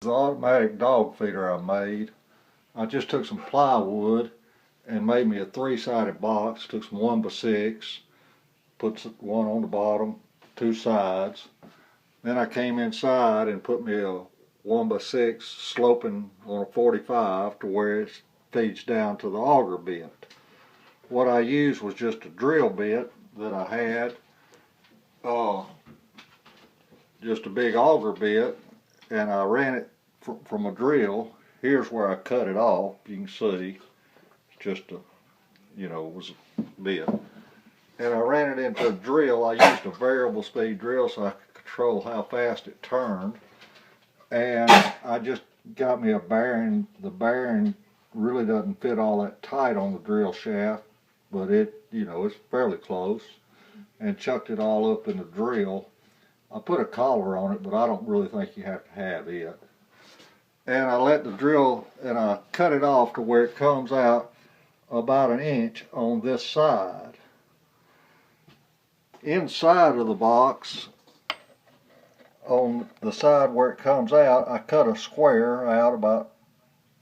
The automatic dog feeder I made, I just took some plywood and made me a three-sided box. Took some 1x6, put one on the bottom, two sides. Then I came inside and put me a 1x6 sloping on a 45 to where it feeds down to the auger bit. What I used was just a drill bit that I had, just a big auger bit, and I ran it from a drill. Here's where I cut it off. You can see, just a, was a bit. And I ran it into a drill. I used a variable speed drill so I could control how fast it turned. And I just got me a bearing. The bearing really doesn't fit all that tight on the drill shaft, but it's fairly close. And chucked it all up in the drill. I put a collar on it, but I don't really think you have to have it. And I let the drill, and I cut it off to where it comes out about an inch on this side. Inside of the box, on the side where it comes out, I cut a square out about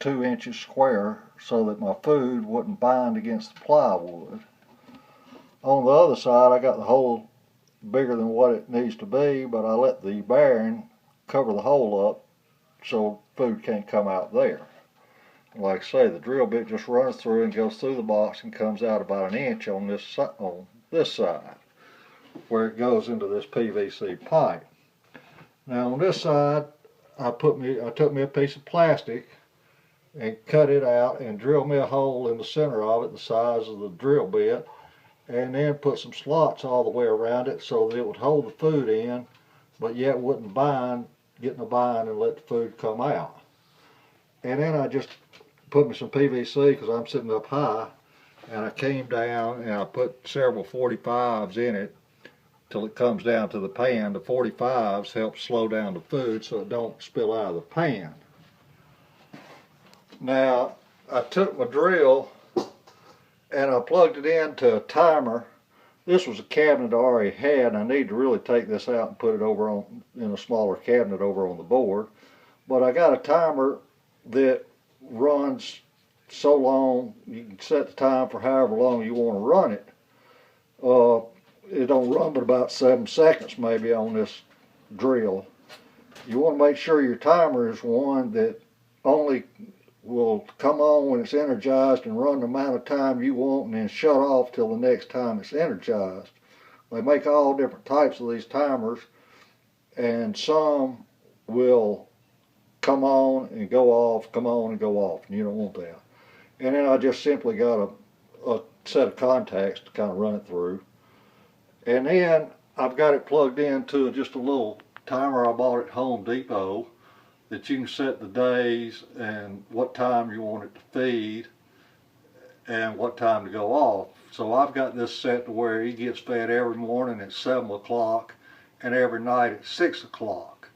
2 inches square so that my food wouldn't bind against the plywood. On the other side, I got the hole bigger than what it needs to be, but I let the bearing cover the hole up so food can't come out there. Like I say, the drill bit just runs through and goes through the box and comes out about an inch on this side where it goes into this PVC pipe. Now on this side, I took me a piece of plastic and cut it out and drilled me a hole in the center of it the size of the drill bit, and then put some slots all the way around it so that it would hold the food in, but yet wouldn't get in a bind and let the food come out. And then I just put me some PVC because I'm sitting up high, and I came down and I put several 45s in it till it comes down to the pan. The 45s help slow down the food so it don't spill out of the pan. Now I took my drill and I plugged it into a timer. This was a cabinet I already had, and I need to really take this out and put it over in a smaller cabinet over on the board. But I got a timer that runs so long, you can set the time for however long you want to run it. It don't run but about 7 seconds maybe on this drill. You want to make sure your timer is one that only will come on when it's energized and run the amount of time you want and then shut off till the next time it's energized. They make all different types of these timers, and some will come on and go off, come on and go off, and you don't want that. And then I just simply got a set of contacts to kind of run it through. And then I've got it plugged into just a little timer I bought at Home Depot that you can set the days and what time you want it to feed and what time to go off. So I've got this set to where he gets fed every morning at 7 o'clock and every night at 6 o'clock.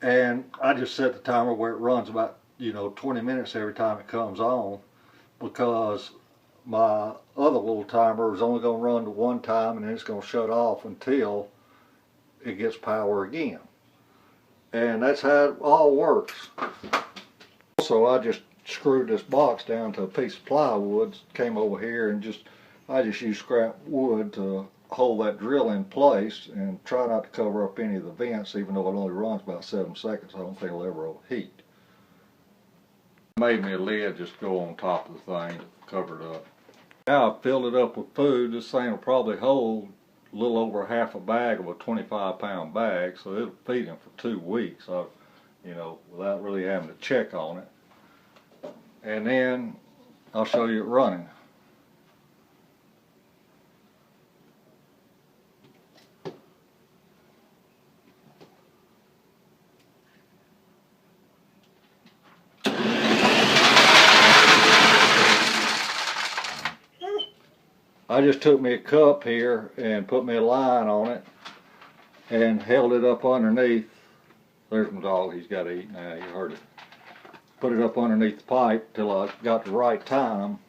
And I just set the timer where it runs about 20 minutes every time it comes on, because my other little timer is only going to run to one time and then it's going to shut off until it gets power again. And that's how it all works. Also, I just screwed this box down to a piece of plywood, came over here and I just used scrap wood to hold that drill in place and try not to cover up any of the vents, even though it only runs about 7 seconds. I don't think it'll ever overheat. Made me a lid just to go on top of the thing to cover it up. Now I've filled it up with food. This thing will probably hold a little over half a bag of a 25-pound bag, so it'll feed him for 2 weeks, without really having to check on it. And then I'll show you it running. I just took me a cup here and put me a line on it and held it up underneath. There's my dog, he's got to eat now, you heard it. Put it up underneath the pipe till I got the right time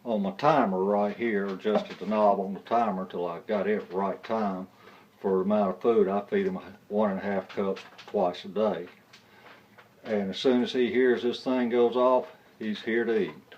on my timer right here. Adjusted the knob on the timer till I got it right time for the amount of food. I feed them 1.5 cups twice a day. And as soon as he hears this thing goes off, he's here to eat.